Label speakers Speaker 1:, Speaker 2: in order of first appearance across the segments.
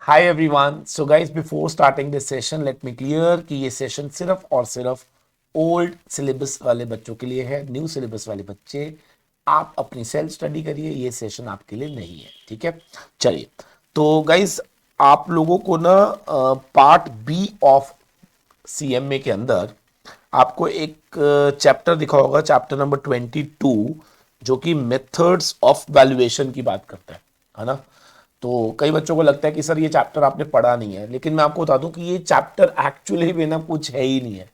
Speaker 1: Hi everyone. So guys, before starting this session let me clear कि ये session सिर्फ और सिर्फ ओल्ड सिलेबस वाले बच्चों के लिए है। न्यू सिलेबस वाले बच्चे आप अपनी सेल्फ स्टडी करिए, ये सेशन आपके लिए नहीं है। ठीक है, चलिए। तो गाइस, आप लोगों को ना पार्ट बी ऑफ सीएमए के अंदर आपको एक चैप्टर दिखा होगा, चैप्टर नंबर 22, जो कि मेथड्स ऑफ वैल्यूएशन की बात करता है ना। तो कई बच्चों को लगता है कि सर ये चैप्टर आपने पढ़ा नहीं है, लेकिन मैं आपको बता दूं कि ये चैप्टर एक्चुअली में ना कुछ है ही नहीं है।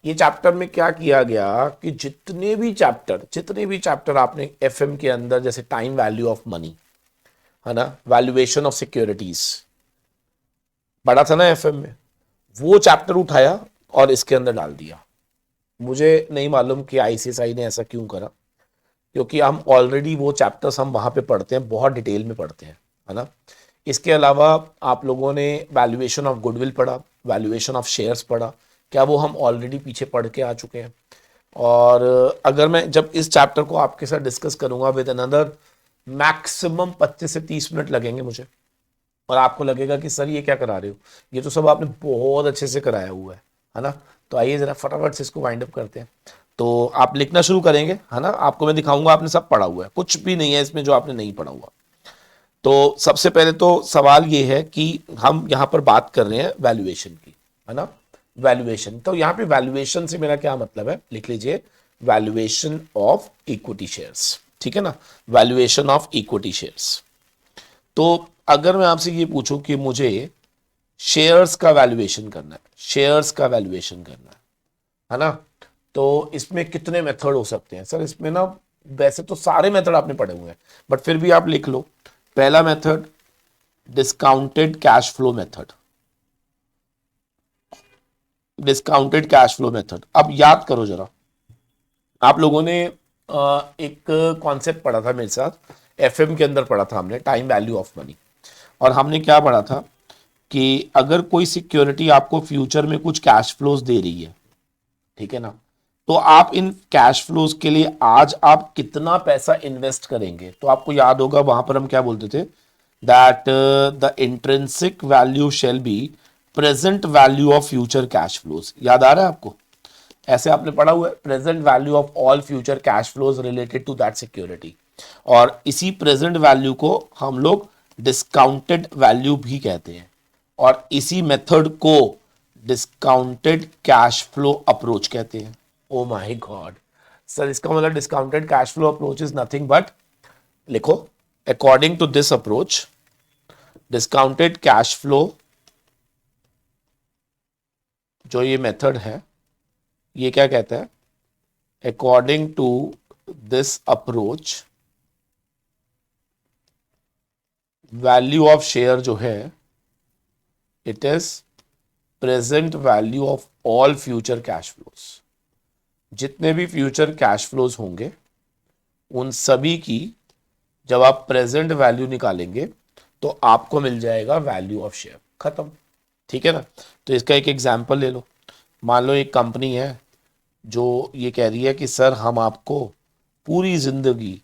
Speaker 1: ये चैप्टर में क्या किया गया कि जितने भी चैप्टर आपने एफएम के अंदर, जैसे टाइम वैल्यू ऑफ मनी है ना, वैल्यूएशन ऑफ सिक्योरिटीज पढ़ा था ना एफएम में, वो चैप्टर उठाया और इसके अंदर डाल दिया। मुझे नहीं मालूम कि आईसीएसआई ने ऐसा क्यों करा, क्योंकि हम ऑलरेडी वो चैप्टर्स हम वहाँ पे पढ़ते हैं, बहुत डिटेल में पढ़ते हैं, है ना। इसके अलावा आप लोगों ने वैल्यूएशन ऑफ गुडविल पढ़ा, वैल्यूएशन ऑफ शेयर्स पढ़ा, क्या वो हम ऑलरेडी पीछे पढ़ के आ चुके हैं। और अगर मैं जब इस चैप्टर को आपके साथ डिस्कस करूंगा विद अनदर मैक्सिमम 25 से 30 मिनट लगेंगे मुझे, और आपको लगेगा कि सर ये क्या करा रहे हो, ये तो सब आपने बहुत अच्छे से कराया हुआ है ना। तो आइए ज़रा फटाफट से इसको वाइंड अप करते हैं। तो आप लिखना शुरू करेंगे, है ना। आपको मैं दिखाऊंगा आपने सब पढ़ा हुआ है, कुछ भी नहीं है इसमें जो आपने नहीं पढ़ा हुआ। तो सबसे पहले तो सवाल ये है कि हम यहाँ पर बात कर रहे हैं वैल्यूएशन की, है ना। वैल्यूएशन, तो यहाँ पे वैल्यूएशन से मेरा क्या मतलब है, लिख लीजिए, वैल्यूएशन ऑफ इक्विटी शेयर्स। ठीक है ना, वैल्यूएशन ऑफ इक्विटी शेयर्स। तो अगर मैं आपसे ये पूछूं कि मुझे शेयर्स का वैल्यूएशन करना है, शेयर्स का वैल्यूएशन करना है ना, तो इसमें कितने मेथड हो सकते हैं सर। इसमें ना वैसे तो सारे मेथड आपने पढ़े हुए हैं, बट फिर भी आप लिख लो। पहला method discounted cash flow method, discounted cash flow method. अब याद करो जरा, आप लोगों ने एक कॉन्सेप्ट पढ़ा था मेरे साथ, एफएम के अंदर पढ़ा था हमने, टाइम वैल्यू ऑफ मनी। और हमने क्या पढ़ा था कि अगर कोई सिक्योरिटी आपको फ्यूचर में कुछ कैश फ्लोज दे रही है, ठीक है ना, तो आप इन कैश फ्लोज के लिए आज आप कितना पैसा इन्वेस्ट करेंगे। तो आपको याद होगा वहां पर हम क्या बोलते थे, that the intrinsic value shall be present value of future cash flows. याद आ रहा है आपको, ऐसे आपने पढ़ा हुआ है, present value of all future cash flows related to that security. और इसी प्रेजेंट वैल्यू को हम लोग डिस्काउंटेड वैल्यू भी कहते हैं, और इसी मेथड को डिस्काउंटेड कैश फ्लो अप्रोच कहते हैं। ओ माय गॉड सर, इसका मतलब discounted cash flow approach is nothing but, लिखो, according to this approach, discounted cash flow जो ये मेथड है, ये क्या कहता है, according to this approach value of share जो है, it is present value of all future cash flows. जितने भी फ्यूचर कैश फ्लोज होंगे उन सभी की जब आप प्रेजेंट वैल्यू निकालेंगे तो आपको मिल जाएगा वैल्यू ऑफ शेयर, खत्म। ठीक है ना। तो इसका एक एग्जांपल ले लो। मान लो एक कंपनी है जो ये कह रही है कि सर हम आपको पूरी जिंदगी,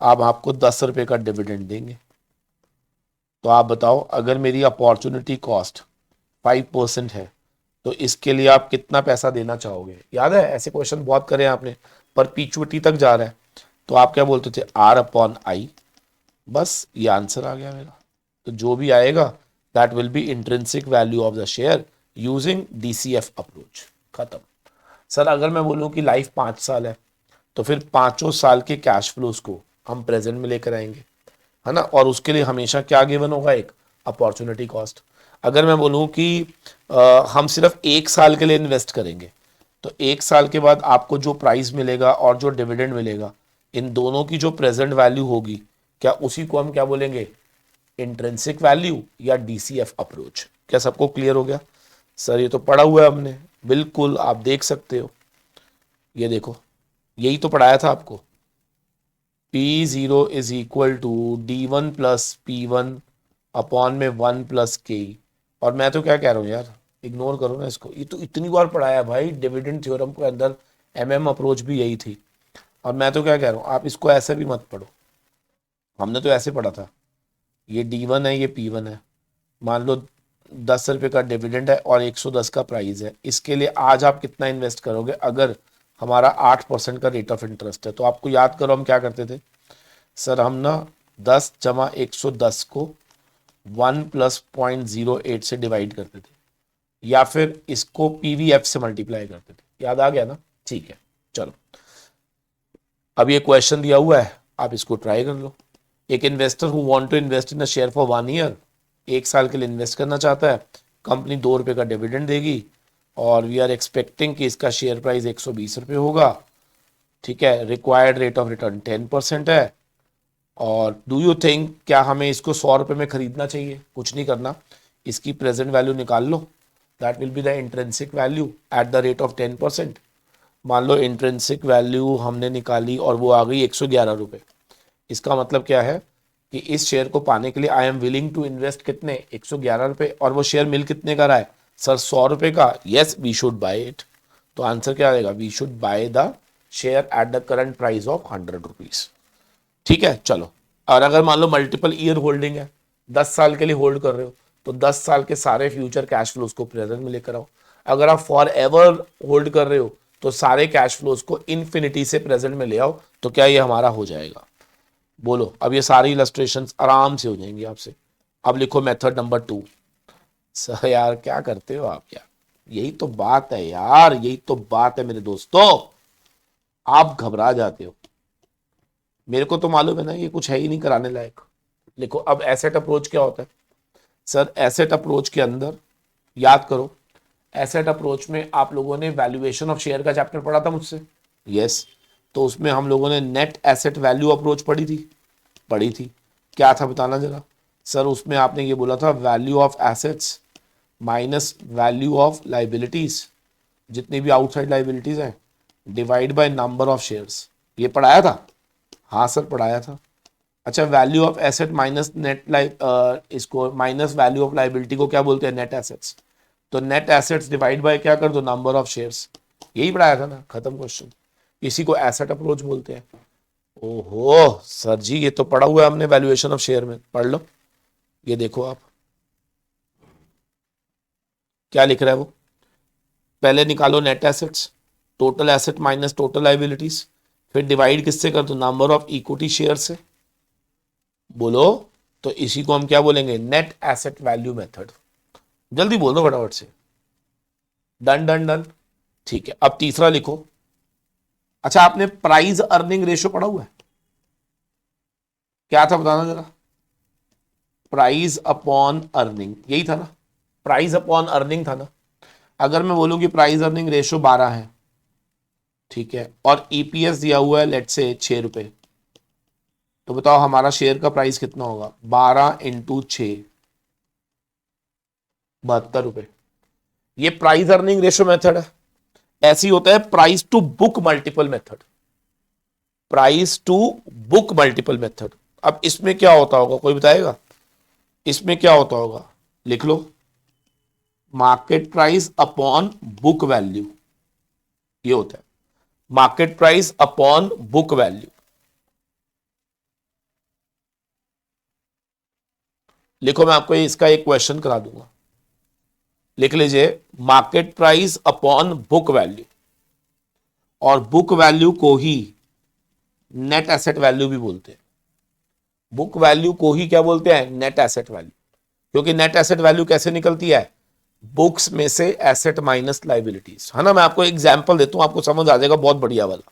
Speaker 1: आप आपको 10 रुपए का डिविडेंड देंगे। तो आप बताओ, अगर मेरी अपॉर्चुनिटी कॉस्ट 5% है तो इसके लिए आप कितना पैसा देना चाहोगे। याद है ऐसे क्वेश्चन बहुत करे आपने, परपीचुइटी तक जा रहा है, तो आप क्या बोलते थे, R/I। बस ये आंसर आ गया मेरा। तो जो भी आएगा that will B intrinsic value of the share using DCF approach, खत्म। सर अगर मैं बोलूं कि लाइफ 5 साल है, तो फिर 5 साल के कैश फ्लोज को हम प्रेजेंट में लेकर आएंगे, है ना। और उसके लिए हमेशा क्या गिवन होगा, एक अपॉर्चुनिटी कॉस्ट। अगर मैं बोलूं कि हम सिर्फ 1 साल के लिए इन्वेस्ट करेंगे, तो 1 साल के बाद आपको जो प्राइस मिलेगा और जो डिविडेंड मिलेगा, इन दोनों की जो प्रेजेंट वैल्यू होगी, क्या उसी को हम क्या बोलेंगे, इंट्रिंसिक वैल्यू या DCF अप्रोच। क्या सबको क्लियर हो गया। सर ये तो पढ़ा हुआ है हमने, बिल्कुल आप देख सकते हो, ये देखो, यही तो पढ़ाया था आपको। P0 is equal to D1 plus P1 upon में 1 + K। और मैं तो क्या कह रहा हूँ यार, इग्नोर करो ना इसको, ये तो इतनी बार पढ़ाया भाई, डिविडेंड थ्योरम के अंदर अप्रोच भी यही थी। और मैं तो क्या कह रहा हूँ, आप इसको ऐसे भी मत पढ़ो, हमने तो ऐसे पढ़ा था, ये D1 है, ये P1 है, मान लो 10 रुपये का डिविडेंड है और 110 का प्राइस है, इसके लिए आज आप कितना इन्वेस्ट करोगे? अगर हमारा 8% का रेट ऑफ इंटरेस्ट है तो आपको याद करो हम क्या करते थे सर, हम ना 10 जमा 110 को 1 प्लस 0.08 से डिवाइड करते थे, या फिर इसको पीवीएफ से मल्टीप्लाई करते थे। याद आ गया ना? ठीक है, चलो अब ये क्वेश्चन दिया हुआ है, आप इसको ट्राई कर लो। एक investor who want to invest in a share for 1 year, 1 साल के लिए इन्वेस्ट करना चाहता है, कंपनी 2 रुपये का डिविडेंड देगी और वी आर एक्सपेक्टिंग कि इसका शेयर प्राइस 120 रुपये होगा। ठीक है, रिक्वायर्ड रेट ऑफ रिटर्न 10% है। और डू यू थिंक क्या हमें इसको 100 रुपये में खरीदना चाहिए? कुछ नहीं करना, इसकी प्रेजेंट वैल्यू निकाल लो, that will be the intrinsic value at the rate of 10%। मान लो इंट्रिंसिक वैल्यू हमने निकाली और वो आ गई 111 रुपये। इसका मतलब क्या है कि इस शेयर को पाने के लिए I am willing to invest कितने? 111 रुपये। और वो शेयर मिल कितने का रहा है सर? 100 रुपये का। Yes, we should buy it. तो आंसर क्या आएगा? We should buy the share at the current price of 100 rupees. ठीक है, चलो। और अगर मान लो मल्टीपल ईयर होल्डिंग है, 10 साल के लिए होल्ड कर रहे हो, तो 10 साल के सारे फ्यूचर कैश फ्लोज को प्रेजेंट में लेकर आओ। अगर आप फॉर एवर होल्ड कर रहे हो तो सारे कैश फ्लोज को इन्फिनिटी से प्रेजेंट में ले आओ, तो क्या ये हमारा हो जाएगा? बोलो। अब ये सारी इलस्ट्रेशंस आराम से हो जाएंगी आपसे। अब लिखो मेथड नंबर 2। सर यार क्या करते हो आप यार? यही तो बात है यार, यही तो बात है मेरे दोस्तों, आप घबरा जाते हो। मेरे को तो मालूम है ना ये कुछ है ही नहीं कराने लायक। देखो अब एसेट अप्रोच क्या होता है सर? एसेट अप्रोच के अंदर याद करो, एसेट अप्रोच में आप लोगों ने वैल्यूएशन ऑफ शेयर का चैप्टर पढ़ा था मुझसे। यस, तो उसमें हम लोगों ने नेट एसेट वैल्यू अप्रोच पढ़ी थी। क्या था बताना जरा। सर उसमें आपने ये बोला था value of assets minus value of liabilities, जितनी भी आउटसाइड लाइबिलिटीज हैं, divide by number of shares. ये पढ़ाया था? हाँ सर पढ़ाया था। अच्छा, value of asset minus net इसको माइनस वैल्यू ऑफ लाइबिलिटी को क्या बोलते हैं? Net assets. तो नेट एसेट्स डिवाइड बाय क्या कर दो? Number of shares. यही पढ़ाया था ना, खत्म क्वेश्चन। इसी को एसेट अप्रोच बोलते हैं। ओहो सर जी, ये तो पढ़ा हुआ है हमने वैल्यूएशन ऑफ शेयर में, पढ़ लो। ये देखो आप क्या लिख रहा है वो। पहले निकालो net assets, total asset minus total liabilities, फिर डिवाइड किससे कर दो? नंबर ऑफ इक्विटी शेयर से। बोलो। तो इसी को हम क्या बोलेंगे? Net asset value method. जल्दी बोल दो फटाफट से। Done done done. ठीक है, अब तीसरा लिखो। अच्छा, आपने प्राइस अर्निंग रेशियो पढ़ा हुआ है? क्या था बताना जरा। प्राइस अपॉन अर्निंग, यही था ना? प्राइस अपॉन अर्निंग था ना? अगर मैं बोलूं कि प्राइस अर्निंग रेशियो 12 है, ठीक है, और ईपीएस दिया हुआ है लेट से 6 रुपए, तो बताओ हमारा शेयर का प्राइस कितना होगा? 12 इंटू 6, 72 रुपए। ये प्राइस अर्निंग रेशियो मेथड है। ऐसी होता है price to book multiple method. Price to book multiple method. अब इसमें क्या होता होगा, कोई बताएगा? इसमें क्या होता होगा? लिख लो, market price upon book value. ये होता है market price upon book value. लिखो, मैं आपको इसका एक क्वेश्चन करा दूंगा। लिख लीजिए, market price upon book value. और बुक वैल्यू को ही नेट एसेट वैल्यू भी बोलते हैं। बुक वैल्यू को ही क्या बोलते हैं? Net asset value. क्योंकि नेट एसेट वैल्यू कैसे निकलती है? बुक्स में से एसेट माइनस लाइबिलिटीज, है ना? मैं आपको एग्जांपल देता हूं, आपको समझ आ जाएगा, बहुत बढ़िया वाला।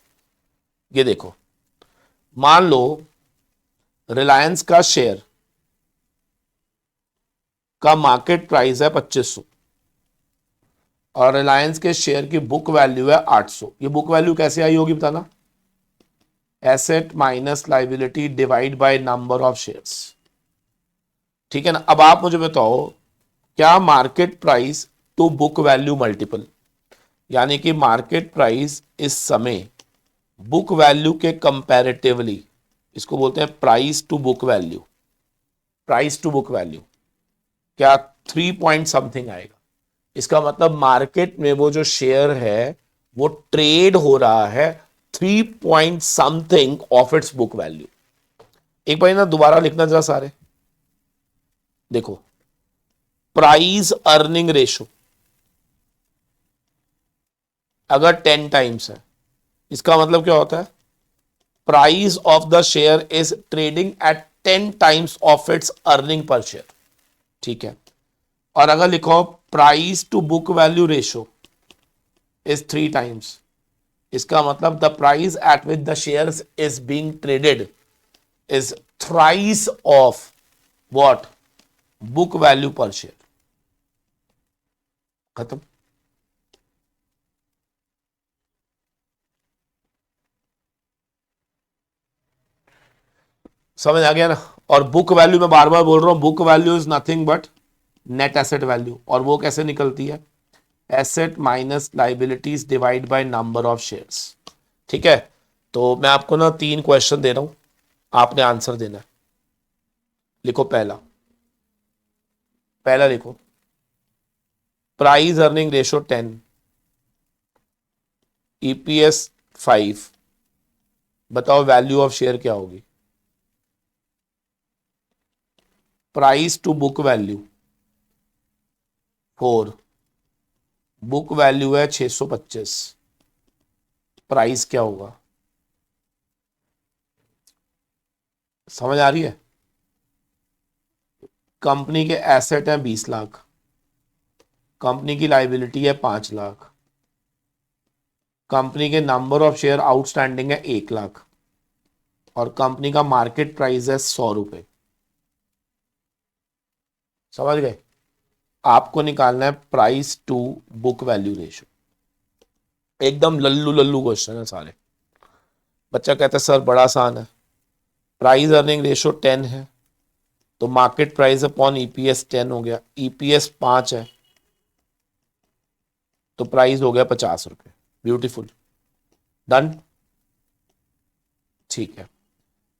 Speaker 1: ये देखो, मान लो रिलायंस का शेयर का मार्केट प्राइस है 2500 और रिलायंस के शेयर की बुक वैल्यू है 800। ये बुक वैल्यू कैसे आई होगी बताना? Asset minus liability divide by number of shares. ठीक है ना? अब आप मुझे बताओ, क्या market price to book value multiple, यानी कि मार्केट प्राइस इस समय बुक वैल्यू के कंपैरेटिवली, इसको बोलते हैं price to book value, price to book value, क्या 3 पॉइंट समथिंग आएगा? इसका मतलब मार्केट में वो जो शेयर है वो ट्रेड हो रहा है 3 point something of its book value. एक बार ना दोबारा लिखना जरा सारे। देखो, प्राइस अर्निंग रेशो अगर 10 टाइम्स है, इसका मतलब क्या होता है, price of the share is trading at 10 times of its earning पर शेयर। ठीक है, और अगर लिखो price to book value ratio is 3 times, इसका मतलब the price at which the shares is being traded is thrice of what, book value पर share. खत्म। समझ आ गया ना। और बुक वैल्यू मैं बार बार बोल रहा हूं, book value is nothing but net asset value, और वो कैसे निकलती है, asset minus liabilities divide by number of shares. ठीक है, तो मैं आपको ना 3 क्वेश्चन दे रहा हूं, आपने आंसर देना है। लिखो पहला, पहला लिखो, प्राइस अर्निंग रेशो 10, ईपीएस 5, बताओ वैल्यू ऑफ शेयर क्या होगी। Price to book value 4, book value है 625, प्राइस क्या होगा। समझ आ रही है। कंपनी के एसेट है 20 लाख, कंपनी की लाइबिलिटी है 5 लाख, कंपनी के नंबर ऑफ शेयर आउटस्टैंडिंग है 1 लाख, और कंपनी का मार्केट प्राइस है 100 रुपए। समझ गए। आपको निकालना है price to book value ratio. एकदम लल्लू लल्लू क्वेश्चन है सारे। बच्चा कहता है सर बड़ा आसान है, प्राइस अर्निंग रेशो 10 है तो मार्केट प्राइस अपॉन ईपीएस 10 हो गया, ईपीएस 5 है तो प्राइस हो गया 50 रुपए। Beautiful, done. ठीक है,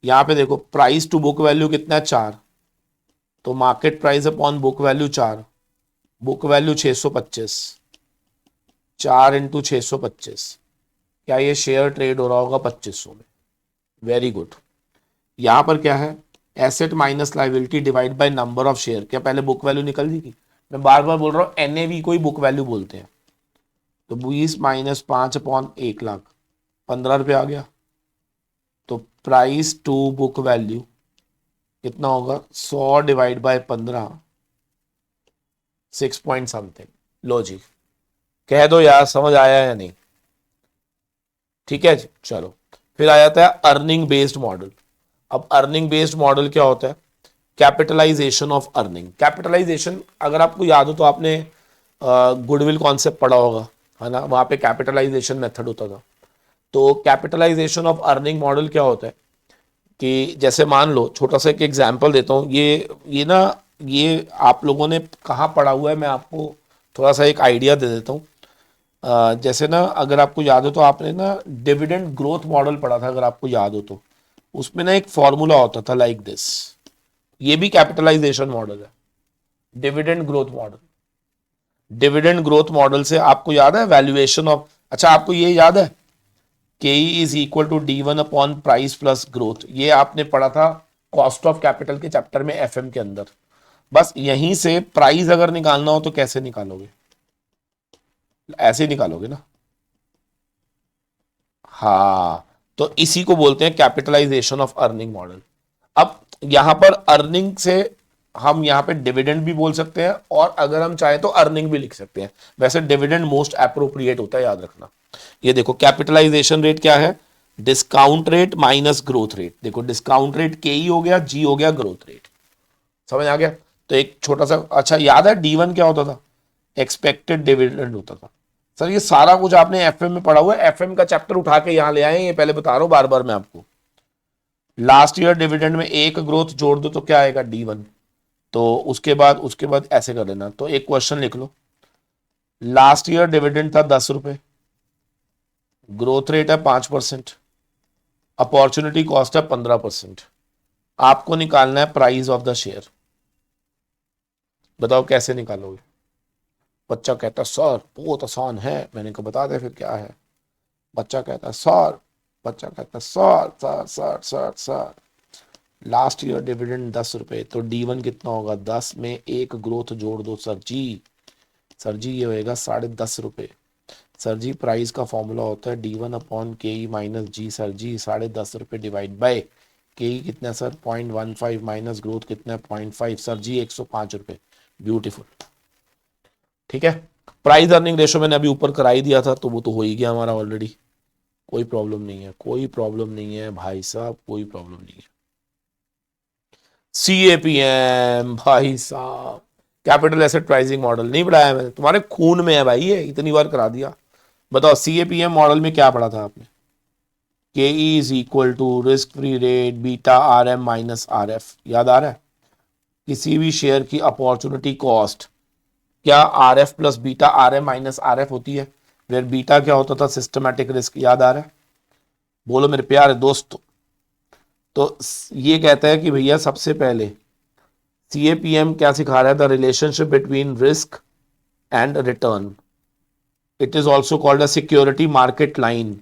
Speaker 1: यहां पे देखो प्राइस टू बुक वैल्यू कितना है 4, तो market price upon book value 4, book value 625, 4 into 625, क्या ये शेयर ट्रेड हो रहा होगा 2500 में। Very good. यहां पर क्या है, asset minus liability divide by number of share, क्या पहले बुक वैल्यू निकल जाएगी। मैं बार बार बोल रहा हूं एनएवी को ही बुक वैल्यू बोलते हैं। तो 20 माइनस 5 अपॉन 1 लाख, 15 रुपये आ गया। तो प्राइस टू बुक वैल्यू कितना होगा, 100 डिवाइड बाय 15, 6 पॉइंट समथिंग। लो जी, कह दो यार समझ आया या नहीं। ठीक है जी, चलो फिर आ जाता है अर्निंग बेस्ड मॉडल। अब अर्निंग बेस्ड मॉडल क्या होता है, कैपिटलाइजेशन ऑफ अर्निंग। कैपिटलाइजेशन अगर आपको याद हो तो आपने गुडविल कॉन्सेप्ट पढ़ा होगा, है ना, वहां पे कैपिटलाइजेशन मेथड होता था। तो कैपिटलाइजेशन ऑफ अर्निंग मॉडल क्या होता है कि जैसे मान लो, छोटा सा एक एग्जांपल देता हूँ, ये ना, ये आप लोगों ने कहाँ पढ़ा हुआ है, मैं आपको थोड़ा सा एक आइडिया दे देता हूँ। जैसे ना अगर आपको याद हो तो आपने ना डिविडेंड ग्रोथ मॉडल पढ़ा था, अगर आपको याद हो तो उसमें ना एक फॉर्मूला होता था लाइक दिस। ये भी कैपिटलाइजेशन मॉडल है, dividend growth model. Dividend growth model से आपको याद है वैल्यूएशन ऑफ, अच्छा आपको ये याद है K is equal to D1 upon price plus growth, ये आपने पढ़ा था कॉस्ट ऑफ कैपिटल के चैप्टर में एफएम के अंदर। बस यहीं से प्राइस अगर निकालना हो तो कैसे निकालोगे, ऐसे निकालोगे ना। हाँ, तो इसी को बोलते हैं कैपिटलाइजेशन ऑफ अर्निंग मॉडल। अब यहां पर अर्निंग से हम यहां पे डिविडेंड भी बोल सकते हैं, और अगर हम चाहें तो अर्निंग भी लिख सकते हैं। वैसे डिविडेंड मोस्ट अप्रोप्रिएट होता है, याद रखना। ये देखो कैपिटलाइजेशन रेट क्या है, discount rate minus growth rate. देखो डिस्काउंट रेट के ही हो गया, जी हो गया ग्रोथ रेट। समझ आ गया। तो एक छोटा सा, अच्छा याद है D1 क्या होता था, एक्सपेक्टेड डिविडेंड होता था। सर ये सारा कुछ आपने एफएम में पढ़ा हुआ है, एफएम का चैप्टर उठा के यहां ले आए, ये पहले बता रहा हूं बार बार मैं आपको। लास्ट ईयर डिविडेंड में एक ग्रोथ जोड़ दो तो क्या आएगा D1। तो उसके बाद ऐसे कर लेना। तो एक क्वेश्चन लिख लो, लास्ट ईयर डिविडेंड था 10 रुपए, ग्रोथ रेट है 5%, अपॉर्चुनिटी कॉस्ट है 15%, आपको निकालना है प्राइस ऑफ द शेयर। बताओ कैसे निकालोगे। बच्चा कहता सर बहुत आसान है, मैंने कहा बता दे फिर क्या है। बच्चा कहता सर, बच्चा कहता sir sir sir sir sir last year dividend 10 रुपए, तो D1 कितना होगा, 10 में एक ग्रोथ जोड़ दो सर जी। सर जी ये होएगा 10.5 रुपए। सर जी प्राइस का फॉर्मूला होता है D1/KE - G। सर जी 10.5 रुपए डिवाइड बाय KE कितना है सर, 0.15 माइनस ग्रोथ कितना है 0.5। सर जी 105 रुपए। ब्यूटीफुल। ठीक है, प्राइस अर्निंग रेशो मैंने अभी ऊपर करा ही दिया था, तो वो तो हो ही गया हमारा ऑलरेडी। कोई प्रॉब्लम नहीं है, कोई प्रॉब्लम नहीं है भाई साहब, कोई प्रॉब्लम नहीं है। CAPM भाई साहब, कैपिटल एसेट प्राइसिंग मॉडल नहीं पढ़ाया मैंने, तुम्हारे खून में है भाई, ये इतनी बार करा दिया। बताओ CAPM मॉडल में क्या पढ़ा था आपने। KE is equal to risk free rate beta RM minus RF, याद आ रहा है। किसी भी शेयर की अपॉर्चुनिटी कॉस्ट क्या RF plus beta RM minus RF होती है, वेर बीटा क्या होता था, सिस्टमैटिक रिस्क, याद आ रहा है। बोलो मेरे प्यारे दोस्तों। तो ये कहता है कि भैया सबसे पहले CAPM क्या सिखा रहा है, the relationship between risk and return. It is also called a security market line,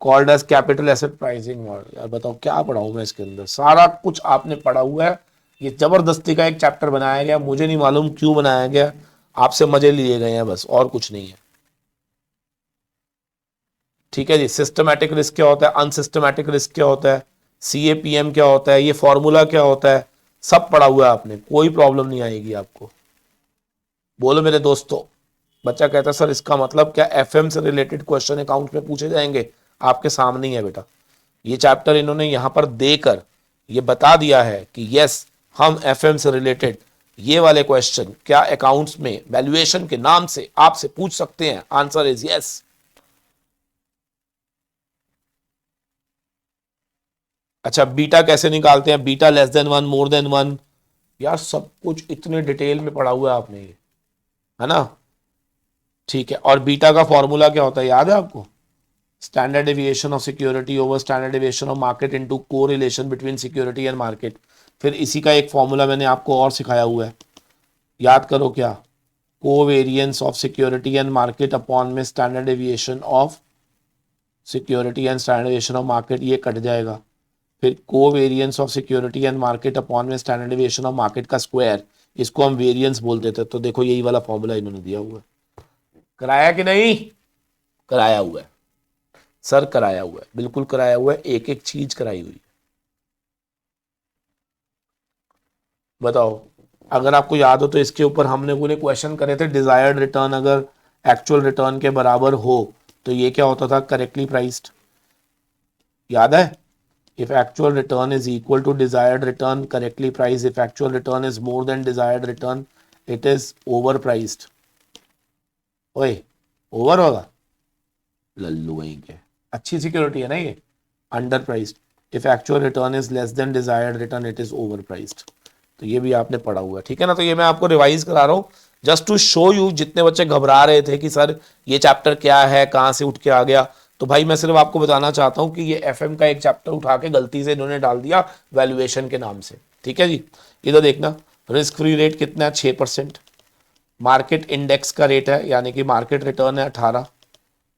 Speaker 1: called as capital asset pricing model. यार बताओ क्या पढ़ाऊं मैं इसके अंदर, सारा कुछ आपने पढ़ा हुआ है। ये जबरदस्ती का एक चैप्टर बनाया गया, मुझे नहीं मालूम क्यों बनाया गया, आपसे मजे लिए गए हैं बस, और कुछ नहीं है। ठीक है जी, सिस्टमैटिक रिस्क क्या होता है, अनसिस्टमैटिक रिस्क क्या होता है, CAPM क्या होता है, ये फॉर्मूला क्या होता है, सब पढ़ा हुआ है आपने, कोई प्रॉब्लम नहीं आएगी आपको। बोलो मेरे दोस्तों। बच्चा कहता है सर इसका मतलब क्या FM से रिलेटेड क्वेश्चन अकाउंट में पूछे जाएंगे, आपके सामने ही है बेटा। ये चैप्टर इन्होंने यहां पर देकर ये बता दिया है कि यस, हम FM से रिलेटेड ये वाले क्वेश्चन क्या अकाउंट्स में वैल्यूएशन के नाम से आपसे पूछ सकते हैं, आंसर इज यस। अच्छा बीटा कैसे निकालते हैं, बीटा <1 <1 यार सब कुछ इतने डिटेल में पढ़ा हुआ है आपने ये, है ना। ठीक है, और बीटा का फॉर्मूला क्या होता है, याद है आपको, standard deviation of security over standard deviation of market into correlation between security and market. फिर इसी का एक फॉर्मूला मैंने आपको और सिखाया हुआ है, याद करो क्या, covariance of security and market upon में standard deviation of security and standard deviation of market, ये कट जाएगा। फिर covariance of security and market upon में स्टैंडर्ड डेविएशन ऑफ मार्केट का स्क्वायर, इसको हम वेरिएंस बोलते थे। तो देखो यही वाला फॉर्मूला इन्होंने दिया हुआ है, कराया कि नहीं, कराया हुआ है सर, कराया हुआ है, बिल्कुल कराया हुआ है, एक एक चीज कराई हुई है। बताओ, अगर आपको याद हो तो इसके ऊपर हमने पूरे क्वेश्चन करे थे, डिजायर्ड रिटर्न अगर एक्चुअल रिटर्न के बराबर हो तो ये क्या होता था, करेक्टली प्राइस्ड, याद है। if actual return is equal to desired return, correctly priced. If actual return is more than desired return, it is overpriced. ओए ओवर होगा, लल्लू वहीं के, अच्छी सिक्योरिटी है ना ये, under priced. If actual return is less than desired return, it is over priced. तो ये भी आपने पढ़ा हुआ है, ठीक है ना। तो ये मैं आपको रिवाइज करा रहा हूँ जस्ट टू शो यू, जितने बच्चे घबरा रहे थे कि सर ये चैप्टर क्या है, कहाँ से उठ के आ गया, तो भाई मैं सिर्फ आपको बताना चाहता हूँ कि ये FM का एक चैप्टर उठा के गलती से इन्होंने डाल दिया वैल्यूएशन के नाम से। ठीक है जी, इधर देखना, रिस्क फ्री रेट कितना है, 6%। मार्केट इंडेक्स का रेट है, यानी कि मार्केट रिटर्न है 18,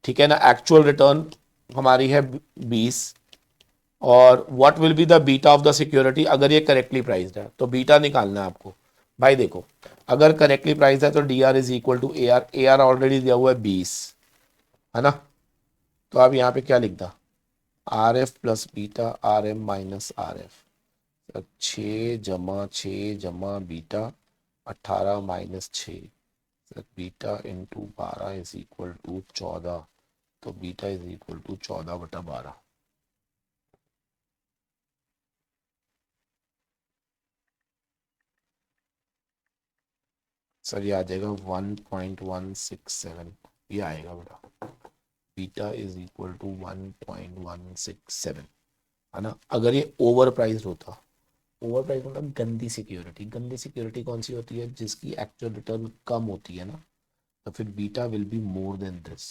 Speaker 1: ठीक है ना। एक्चुअल रिटर्न हमारी है 20, और what will be the beta of the security, अगर ये करेक्टली प्राइस्ड है तो बीटा निकालना है आपको। भाई देखो, अगर करेक्टली प्राइस है तो DR is equal to AR already दिया हुआ है 20, है ना। तो आप यहाँ पे क्या लिखता, RF plus beta RM minus RF, 6 जमा 6 जमा beta 18 minus 6, beta into 12 is equal to 14, तो beta is equal to 14/12। Sir ये आ जाएगा 1.167, ये आएगा बेटा, बीटा इज इक्वल टू 1.167, है ना। अगर ये ओवर प्राइस होता, ओवर प्राइस मतलब गंदी सिक्योरिटी, गंदी सिक्योरिटी कौन सी होती है, जिसकी एक्चुअल रिटर्न कम होती है ना, तो फिर beta will be more then this,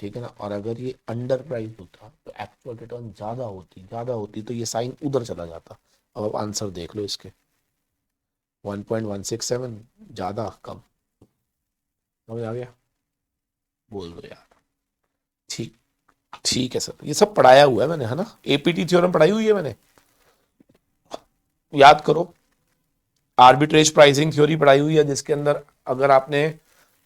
Speaker 1: ठीक है ना। और अगर ये अंडर प्राइस होता तो एक्चुअल रिटर्न ज़्यादा होती तो ये साइन उधर चला जाता। अब आप आंसर देख लो इसके, 1.167, ज़्यादा कम, समझ आ गया, बोल दो यार। ठीक, ठीक है सर, ये सब पढ़ाया हुआ है मैंने, है ना, APT थ्योरम पढ़ाई हुई है मैंने। याद करो, आर्बिट्रेज प्राइसिंग थ्योरी पढ़ाई हुई है, जिसके अंदर अगर आपने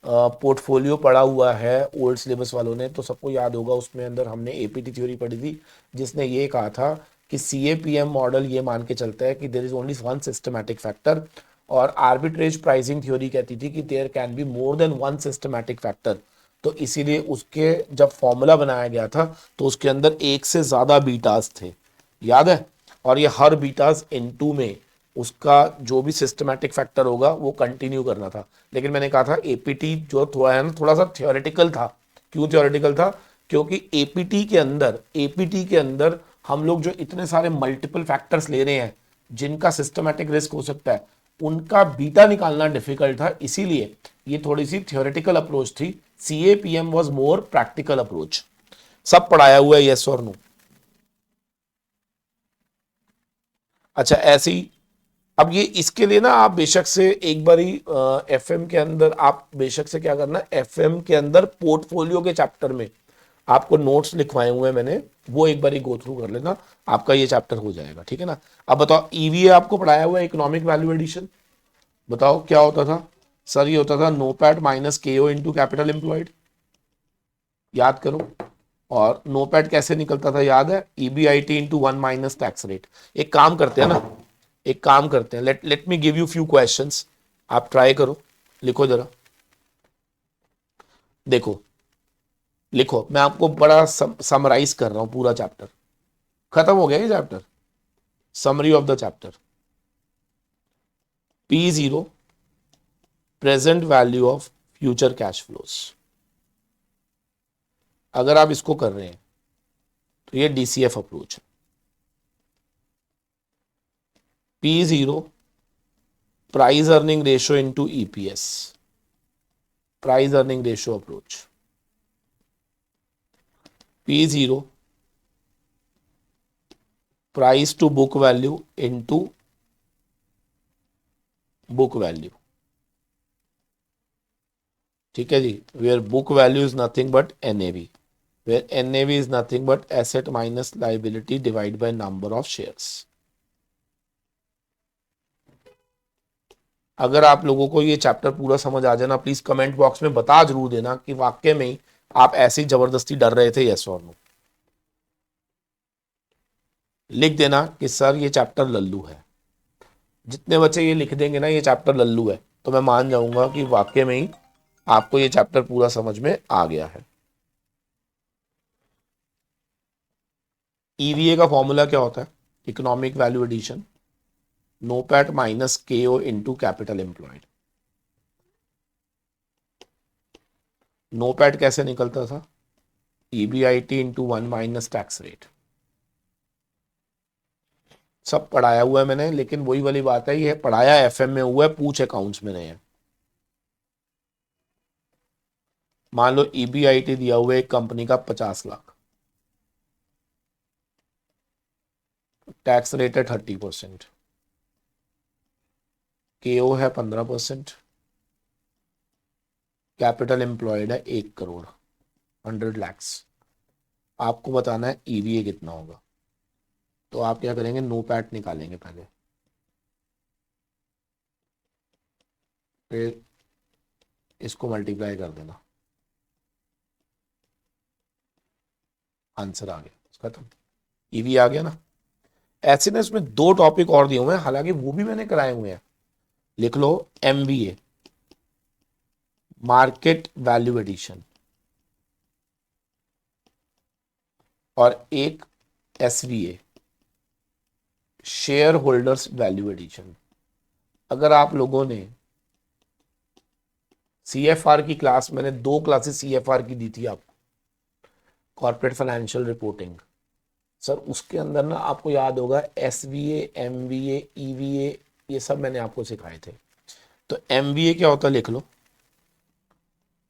Speaker 1: पोर्टफोलियो पढ़ा हुआ है ओल्ड सिलेबस वालों ने तो सबको याद होगा, उसमें अंदर हमने एपीटी थ्योरी पढ़ी थी, जिसने ये कहा था कि सीएपीएम मॉडल ये मान के चलता है कि there is only one systematic factor, और आर्बिट्रेज प्राइसिंग थ्योरी कहती थी कि there can be more than one systematic factor. तो इसीलिए उसके जब फॉर्मूला बनाया गया था तो उसके अंदर एक से ज्यादा बीटास थे, याद है, और ये हर बीटास इनटू में उसका जो भी सिस्टमैटिक फैक्टर होगा वो कंटिन्यू करना था। लेकिन मैंने कहा था एपीटी जो थोड़ा है ना, थोड़ा सा थियोरेटिकल था। क्यों थियोरेटिकल था? क्योंकि एपीटी के अंदर हम लोग जो इतने सारे मल्टीपल फैक्टर्स ले रहे हैं जिनका सिस्टमैटिक रिस्क हो सकता है, उनका बीटा निकालना डिफिकल्ट था, इसीलिए ये थोड़ी सी थियोरेटिकल अप्रोच थी। CAPM was more practical approach. सब पढ़ाया हुआ है, यस और नो? अच्छा, ऐसे ही अब ये इसके लिए ना आप बेशक से एक बारी एफएम के अंदर आप बेशक से क्या करना, एफएम के अंदर पोर्टफोलियो के चैप्टर में आपको नोट्स लिखवाए हुए हैं मैंने, वो एक बारी गो थ्रू कर लेना, आपका ये चैप्टर हो जाएगा, ठीक है ना। अब बताओ, ईवीए आपको पढ़ाया हुआ है, इकोनॉमिक वैल्यू एडिशन, बताओ क्या होता था? सर ये होता था NOPAT minus KO into capital employed, याद करो। और नोपैट कैसे निकलता था, याद है? EBIT into one minus tax rate. एक काम करते हैं ना, एक काम करते हैं, let me give you few questions, आप ट्राई करो, लिखो जरा, देखो, लिखो, मैं आपको बड़ा समराइज कर रहा हूं पूरा चैप्टर, खत्म हो गया ये chapter, summary of the chapter. P0 present value of future cash flows, अगर आप इसको कर रहे हैं तो ये डीसीएफ अप्रोच है। P0 price earning ratio into EPS, price earning ratio approach. P0 price to book value into book value, ठीक है जी, where book value is nothing but NAV, where NAV is nothing but asset minus liability divide by number of shares. अगर आप लोगों को ये chapter पूरा समझ आ जाना, प्लीज कमेंट बॉक्स में बता जरूर देना कि वाकई में आप ऐसी जबरदस्ती डर रहे थे, यस और नो। लिख देना कि सर ये चैप्टर लल्लू है। जितने बच्चे ये लिख देंगे ना ये चैप्टर लल्लू है, तो मैं मान जाऊंगा कि वाकई में ही आपको ये चैप्टर पूरा समझ में आ गया है। ईवीए का फॉर्मूला क्या होता है? Economic value addition, NOPAT minus KO into capital employed. NOPAT कैसे निकलता था? EBIT into one minus tax rate. सब पढ़ाया हुआ है मैंने, लेकिन वही वाली बात है, ये पढ़ाया एफएम में हुआ है, पूछ अकाउंट्स में नहीं है। मान लो ईबीआईटी दिया हुआ है एक कंपनी का 50 लाख, टैक्स रेट है 30%, केओ है 15%, कैपिटल एम्प्लॉयड है 1 करोड़, 100 lakhs। आपको बताना है ईवीए कितना होगा, तो आप क्या करेंगे, नो पैट निकालेंगे पहले, फिर इसको मल्टीप्लाई कर देना, आंसर आ गया, खत्म, ईवी आ गया ना। ऐसे ना इसमें दो टॉपिक और दिए हुए हैं, हालांकि वो भी मैंने कराए हुए हैं, लिख लो, एमवीए मार्केट वैल्यू एडिशन, और एक एसवीए शेयर होल्डर्स वैल्यू एडिशन। अगर आप लोगों ने सीएफआर की क्लास, मैंने 2 क्लासेस सीएफआर की दी थी आपको, कॉर्पोरेट फाइनेंशियल रिपोर्टिंग, सर उसके अंदर ना आपको याद होगा एसवीए, एमवीए, ईवीए, ये सब मैंने आपको सिखाए थे। तो एमवीए क्या होता है, लिख लो,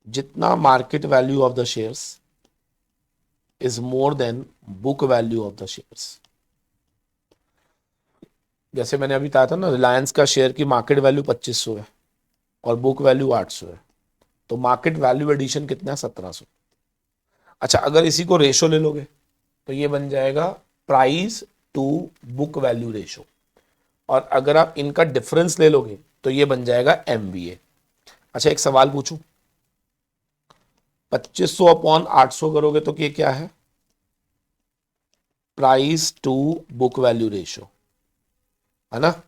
Speaker 1: जितना market value of the shares is more than book value of the shares. जैसे मैंने अभी कहा था ना, रिलायंस का शेयर की मार्केट वैल्यू 2500 है और बुक वैल्यू 800 है, तो मार्केट वैल्यू एडिशन कितना है, 1700। अच्छा, अगर इसी को रेशो ले लोगे तो ये बन जाएगा price to book value ratio. और अगर आप इनका डिफरेंस ले लोगे तो ये बन जाएगा MVA। अच्छा एक सवाल पूछूं, 2500 अपॉन 800 करोगे तो ये क्या है? Price to book value ratio, है ना।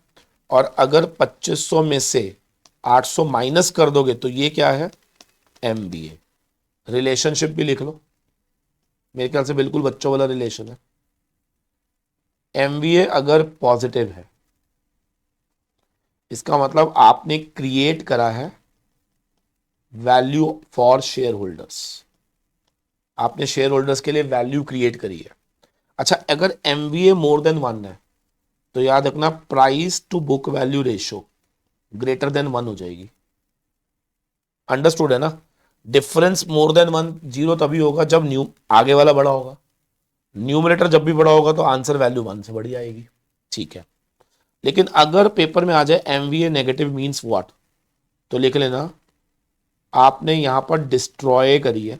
Speaker 1: और अगर 2500 में से 800 माइनस कर दोगे तो ये क्या है? MVA। रिलेशनशिप भी लिख लो, मेरे ख्याल से बिल्कुल बच्चों वाला रिलेशन है। MVA अगर पॉजिटिव है, इसका मतलब आपने क्रिएट करा है वैल्यू फॉर शेयर होल्डर्स, आपने शेयर होल्डर्स के लिए वैल्यू क्रिएट करी है। अच्छा अगर MVA मोर देन 1 है तो याद रखना price to book value ratio greater than 1 हो जाएगी। अंडरस्टूड है ना। डिफरेंस मोर देन 1 जीरो तभी होगा जब न्यू आगे वाला बड़ा होगा, न्यूमरेटर जब भी बड़ा होगा तो आंसर वैल्यू 1 से बड़ी आएगी। ठीक है, लेकिन अगर पेपर में आ जाए MVA नेगेटिव मीन्स व्हाट, तो लिख लेना आपने यहां पर डिस्ट्रॉय करी है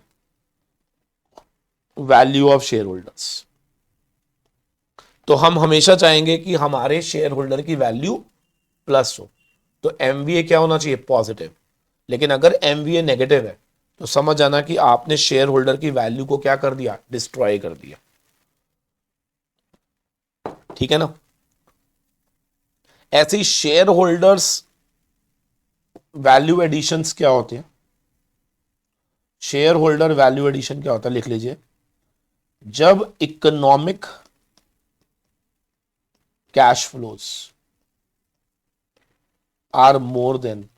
Speaker 1: वैल्यू ऑफ शेयर होल्डर्स। तो हम हमेशा चाहेंगे कि हमारे शेयर होल्डर की वैल्यू प्लस हो, तो MVA क्या होना चाहिए? पॉजिटिव। लेकिन अगर MVA नेगेटिव है तो समझ आना कि आपने शेयर होल्डर की वैल्यू को क्या कर दिया? डिस्ट्रॉय कर दिया। ठीक है ना। ऐसे ही शेयर होल्डर्स वैल्यू एडिशंस क्या होते हैं? शेयर होल्डर वैल्यू एडिशन क्या होता है, लिख लीजिए। जब economic cash flows are more than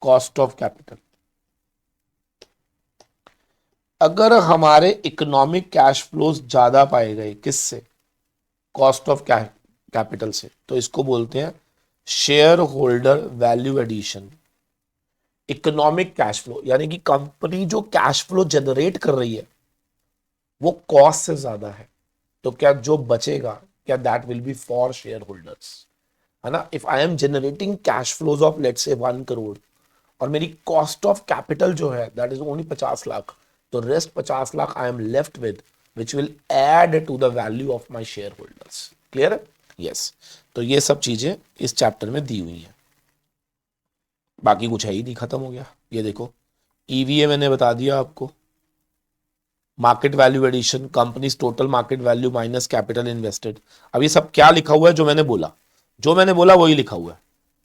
Speaker 1: cost of capital, अगर हमारे इकोनॉमिक कैश फ्लोज ज्यादा पाए गए किससे? कॉस्ट ऑफ कैपिटल से, तो इसको बोलते हैं shareholder value addition. Economic cash flow यानी कि कंपनी जो कैश फ्लो जनरेट कर रही है वो कॉस्ट से ज्यादा है, तो क्या जो बचेगा क्या that will B for share holders, है ना। If I am generating cash flows of let's say 1 crore और मेरी कॉस्ट ऑफ कैपिटल जो है दैट इज ओनली 50 लाख, तो rest 50 lakh I am left with which will add to the value of my shareholders. Clear है? Yes. तो ये सब चीजें इस चैप्टर में दी हुई हैं, बाकी कुछ है ही नहीं, खत्म हो गया। ये देखो EVA मैंने बता दिया आपको, market value addition companies total market value minus capital invested. अब ये सब क्या लिखा हुआ है? जो मैंने बोला, जो मैंने बोला वही लिखा हुआ है,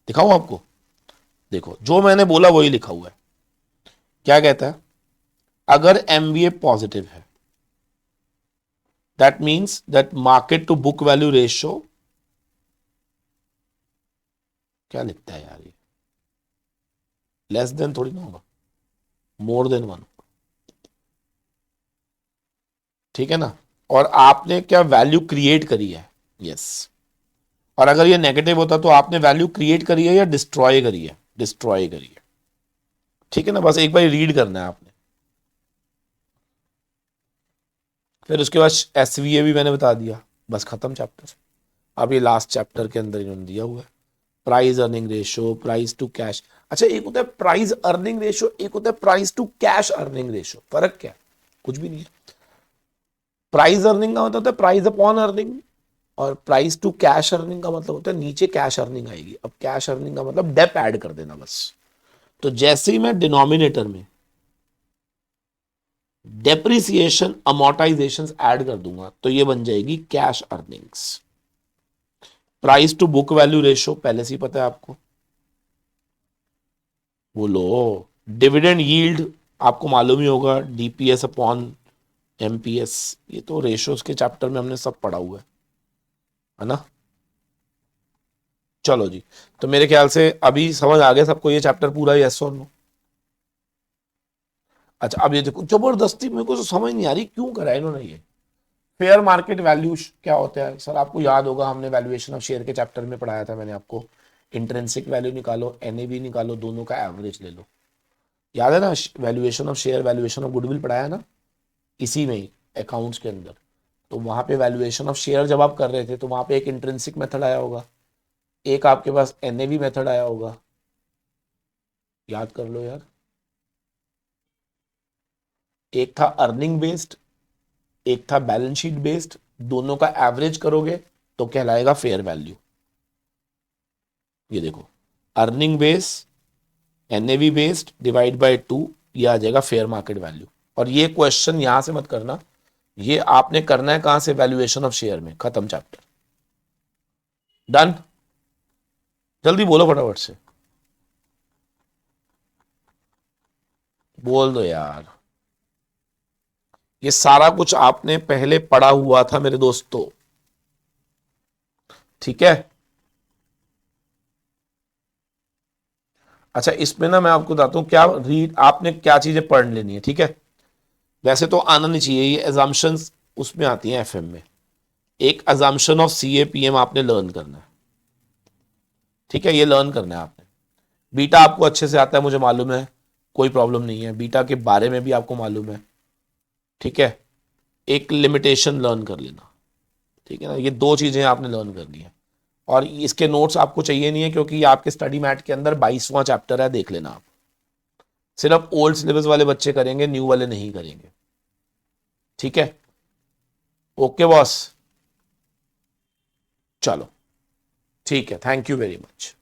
Speaker 1: दिखाऊं आपको? देखो जो मैंने बोला वही लिखा हुआ है। क्या कहता है? अगर MVA पॉजिटिव है that means that market to book value ratio, क्या लिखता है यार ये, लेस देन थोड़ी ना होगा, मोर देन 1। ठीक है ना। और आपने क्या वैल्यू क्रिएट करी है? यस। और अगर ये नेगेटिव होता तो आपने वैल्यू क्रिएट करी है या डिस्ट्रॉय करी है? डिस्ट्रॉय करी है। ठीक है ना, बस एक बार रीड करना है आपने। फिर उसके बाद SVA भी मैंने बता दिया, बस खत्म चैप्टर। अब ये लास्ट चैप्टर के अंदर इन्होंने दिया हुआ है price earning ratio, price to cash. अच्छा एक होता है प्राइस अर्निंग रेशियो, एक होता है price to cash earning ratio, फर्क क्या है? कुछ भी नहीं है। प्राइस अर्निंग का मतलब होता है प्राइस अपॉन अर्निंग, और प्राइस टू कैश अर्निंग का मतलब होता है नीचे कैश अर्निंग आएगी। अब कैश अर्निंग का मतलब डेप ऐड कर देना बस। तो जैसे ही मैं डिनोमिनेटर में डेप्रिसिएशन अमोर्टाइजेशन ऐड कर दूंगा तो ये बन जाएगी cash earnings. Price to book value ratio पहले से ही पता है आपको, बोलो। डिविडेंड यील्ड आपको मालूम ही होगा, DPS अपॉन MPS, ये तो रेशियोज के चैप्टर में हमने सब पढ़ा हुआ है ना। चलो जी, तो मेरे ख्याल से अभी समझ आ गया सबको ये चैप्टर पूरा, यस और नो? अच्छा अब ये देखो जबरदस्ती मेरे को तो समझ नहीं आ रही क्यों करा है इन्होंने ये। फेयर मार्केट वैल्यू क्या होता है सर? आपको याद होगा हमने वैल्यूएशन ऑफ शेयर के चैप्टर में पढ़ाया था मैंने आपको, इंट्रिंसिक वैल्यू निकालो, NAV निकालो, दोनों का एवरेज ले लो। याद है ना? Valuation of share, valuation of goodwill पढ़ाया ना इसी में ही, अकाउंट्स के अंदर। तो वहां पे वैल्यूएशन ऑफ शेयर जब आप कर रहे थे तो वहां पे एक इंट्रिंसिक मेथड आया होगा, एक आपके पास NAV मेथड आया होगा, याद कर लो यार। एक था अर्निंग बेस्ड, एक था बैलेंस शीट बेस्ड, दोनों का एवरेज करोगे तो कहलाएगा फेयर वैल्यू। ये देखो, earning base NAV based divide by 2, ये आ जाएगा फेयर मार्केट वैल्यू। और ये क्वेश्चन यहां से मत करना, ये आपने करना है कहां से, वैल्यूएशन ऑफ शेयर में। खत्म चैप्टर, डन। जल्दी बोलो फटाफट से, बोल दो यार। ये सारा कुछ आपने पहले पढ़ा हुआ था मेरे दोस्तों, ठीक है। अच्छा, इसमें ना मैं आपको बताता हूं क्या रीड, आपने क्या चीजें पढ़ लेनी है, ठीक है। वैसे तो आना नहीं चाहिए, ये एजम्पशंस उसमें आती हैं एफएम में। एक अजम्पशन ऑफ सीएपीएम आपने लर्न करना है, ठीक है, ये लर्न करना है आपने। बीटा आपको अच्छे से आता है मुझे मालूम है, कोई प्रॉब्लम नहीं है, बीटा के बारे में भी आपको मालूम है, ठीक है। एक लिमिटेशन लर्न कर लेना, ठीक है ना, ये दो चीजें आपने लर्न करनी है। और इसके नोट्स आपको चाहिए नहीं है, क्योंकि ये आपके स्टडी मैट के अंदर 22वां चैप्टर है, देख लेना आप। सिर्फ ओल्ड सिलेबस वाले बच्चे करेंगे, न्यू वाले नहीं करेंगे, ठीक है। ओके बॉस, चलो ठीक है, थैंक यू वेरी मच।